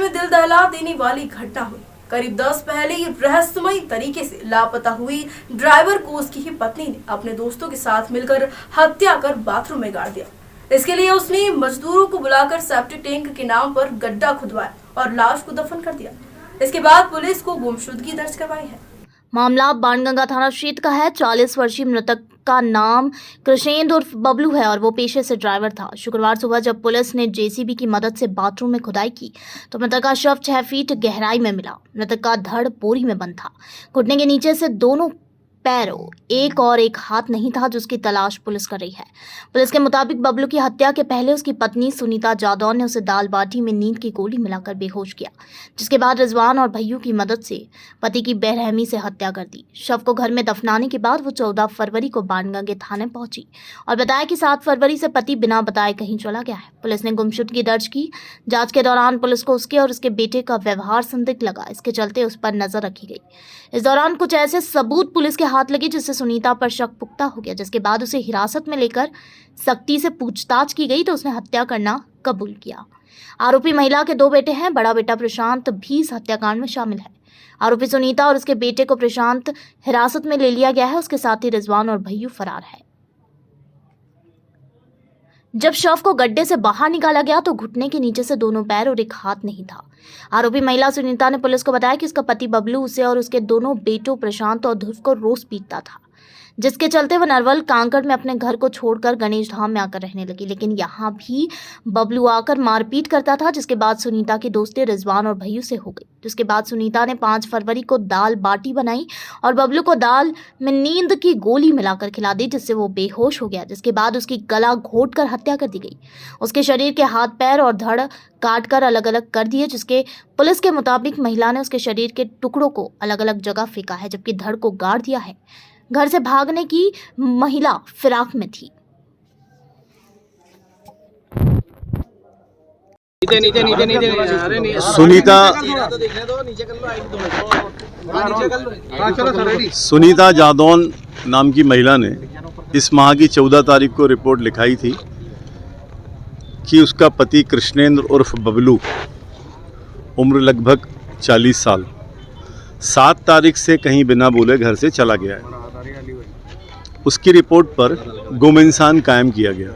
में दिल दहला देने वाली घटना हुई। करीब 10 पहले रहस्यमयी तरीके से लापता हुई ड्राइवर को उसकी ही पत्नी ने अपने दोस्तों के साथ मिलकर हत्या कर बाथरूम में गाड़ दिया। इसके लिए उसने मजदूरों को बुलाकर सेप्टिक टैंक के नाम पर गड्ढा खुदवाया और लाश को दफन कर दिया। इसके बाद पुलिस को गुमशुदगी दर्ज करवाई है। मामला बाणगंगा थाना क्षेत्र का है। 40 वर्षीय मृतक का नाम कृष्णेंद्र उर्फ बबलू है और वो पेशे से ड्राइवर था। शुक्रवार सुबह जब पुलिस ने जेसीबी की मदद से बाथरूम में खुदाई की तो मृतक का शव 6 फीट गहराई में मिला। मृतक का धड़ बोरी में बंद था। घुटने के नीचे से दोनों पैरों, एक और एक हाथ नहीं था, जिसकी तलाश पुलिस कर रही है। पुलिस के मुताबिक बबलू की हत्या के पहले उसकी पत्नी सुनीता जादौन ने उसे दाल बाटी में नींद की गोली मिलाकर बेहोश किया, जिसके बाद रिजवान और भैयू की मदद से पति की बेरहमी से हत्या कर दी। शव को घर में दफनाने के बाद वो 14 फरवरी को बाणगंगा थाने पहुंची और बताया कि 7 फरवरी से पति बिना बताए कहीं चला गया है। पुलिस ने गुमशुदगी दर्ज की। जांच के दौरान पुलिस को उसके और उसके बेटे का व्यवहार संदिग्ध लगा। इसके चलते उस पर नजर रखी गई। इस दौरान कुछ ऐसे सबूत पुलिस के हाथ लगे जिससे सुनीता पर शक पुख्ता हो गया, जिसके बाद उसे हिरासत में लेकर सख्ती से पूछताछ की गई तो उसने हत्या करना कबूल किया। आरोपी महिला के 2 बेटे हैं। बड़ा बेटा प्रशांत भी इस हत्याकांड में शामिल है। आरोपी सुनीता और उसके बेटे को प्रशांत हिरासत में ले लिया गया है। उसके साथ ही रिजवान और भैयू फरार है। जब शव को गड्ढे से बाहर निकाला गया तो घुटने के नीचे से दोनों पैर और एक हाथ नहीं था। आरोपी महिला सुनीता ने पुलिस को बताया कि उसका पति बबलू उसे और उसके दोनों बेटों प्रशांत और ध्रुव को रोज पीटता था, जिसके चलते वह नरवल कांकड़ में अपने घर को छोड़कर गणेश धाम में आकर रहने लगी। लेकिन यहाँ भी बबलू आकर मारपीट करता था, जिसके बाद सुनीता की दोस्ती रिजवान और भैयू से हो गई। जिसके बाद सुनीता ने 5 फरवरी को दाल बाटी बनाई और बबलू को दाल में नींद की गोली मिलाकर खिला दी, जिससे वो बेहोश हो गया। जिसके बाद उसकी गला घोंटकर हत्या कर दी गई। उसके शरीर के हाथ, पैर और धड़ काटकर अलग अलग कर दिए, जिसके पुलिस के मुताबिक महिला ने उसके शरीर के टुकड़ों को अलग अलग जगह फेंका है, जबकि धड़ को गाड़ दिया है। घर से भागने की महिला फिराक में थी। सुनीता जादौन नाम की महिला ने इस माह की 14 तारीख को रिपोर्ट लिखाई थी कि उसका पति कृष्णेंद्र उर्फ बबलू, उम्र लगभग 40 साल, 7 तारीख से कहीं बिना बोले घर से चला गया है। उसकी रिपोर्ट पर गुम इंसान कायम किया गया।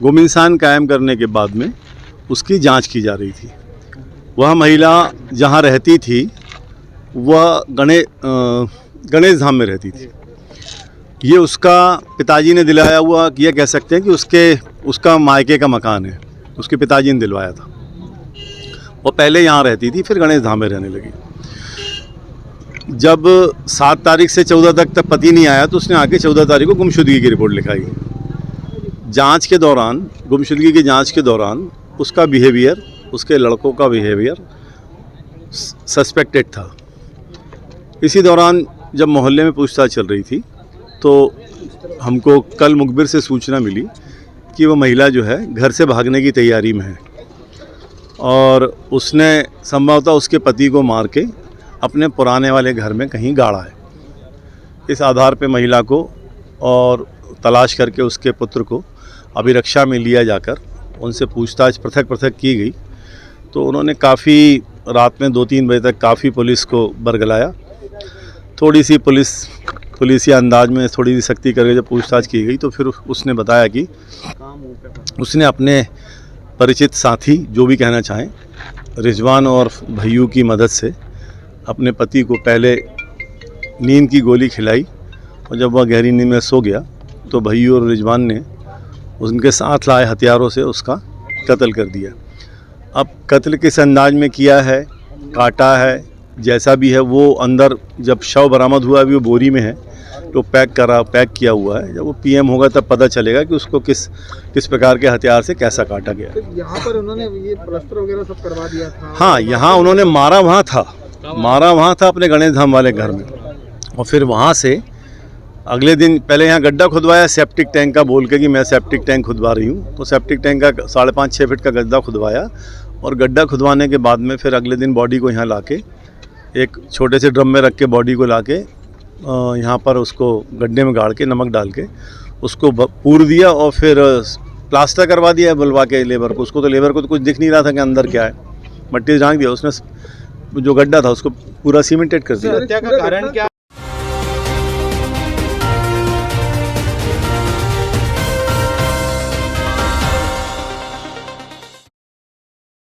गुम इंसान कायम करने के बाद में उसकी जांच की जा रही थी। वह महिला जहां रहती थी वह गणेश धाम में रहती थी। ये उसका पिताजी ने दिलाया हुआ, ये कह सकते हैं कि उसका मायके का मकान है। उसके पिताजी ने दिलवाया था। वो पहले यहाँ रहती थी, फिर गणेश धाम में रहने लगी। जब 7 तारीख से 14 तक पति नहीं आया तो उसने आके 14 तारीख को गुमशुदगी की रिपोर्ट लिखाई। जांच के दौरान, गुमशुदगी की जांच के दौरान उसका बिहेवियर, उसके लड़कों का बिहेवियर सस्पेक्टेड था। इसी दौरान जब मोहल्ले में पूछताछ चल रही थी तो हमको कल मुखबिर से सूचना मिली कि वो महिला जो है घर से भागने की तैयारी में है और उसने संभवतः उसके पति को मार के अपने पुराने वाले घर में कहीं गाड़ा है। इस आधार पे महिला को और तलाश करके उसके पुत्र को अभिरक्षा में लिया जाकर उनसे पूछताछ पृथक की गई तो उन्होंने काफ़ी रात में 2-3 बजे तक काफ़ी पुलिस को बरगलाया। थोड़ी सी पुलिसी अंदाज में थोड़ी सी सख्ती करके जब पूछताछ की गई तो फिर उसने बताया कि उसने अपने परिचित साथी, जो भी कहना चाहें, रिजवान और भैयू की मदद से अपने पति को पहले नींद की गोली खिलाई और जब वह गहरी नींद में सो गया तो भैयू और रिजवान ने उनके साथ लाए हथियारों से उसका कत्ल कर दिया। अब कत्ल किस अंदाज में किया है, काटा है, जैसा भी है, वो अंदर जब शव बरामद हुआ अभी वो बोरी में है तो पैक किया हुआ है। जब वो पीएम होगा तब पता चलेगा कि उसको किस प्रकार के हथियार से कैसा काटा गया। तो यहाँ पर उन्होंने ये प्लास्टर वगैरह सब करवा दिया था। हाँ, यहाँ उन्होंने मारा वहाँ था अपने गणेश धाम वाले घर में और फिर वहाँ से अगले दिन पहले यहाँ गड्ढा खुदवाया सेप्टिक टैंक का, बोल के कि मैं सेप्टिक टैंक खुदवा रही हूँ। तो सेप्टिक टैंक का 5.5-6 फीट का गड्ढा खुदवाया और गड्ढा खुदवाने के बाद में फिर अगले दिन बॉडी को यहाँ लाके एक छोटे से ड्रम में रख के बॉडी को लाके यहाँ पर उसको गड्ढे में गाड़ के नमक डाल के उसको पूर दिया और फिर प्लास्टर करवा दिया बुलवा के लेबर को। उसको तो लेबर को तो कुछ दिख नहीं रहा था कि अंदर क्या है। मट्टी से झाँक दिया, उसने जो गड्ढा था उसको पूरा सीमेंटेड कर दिया। हत्या का कारण क्या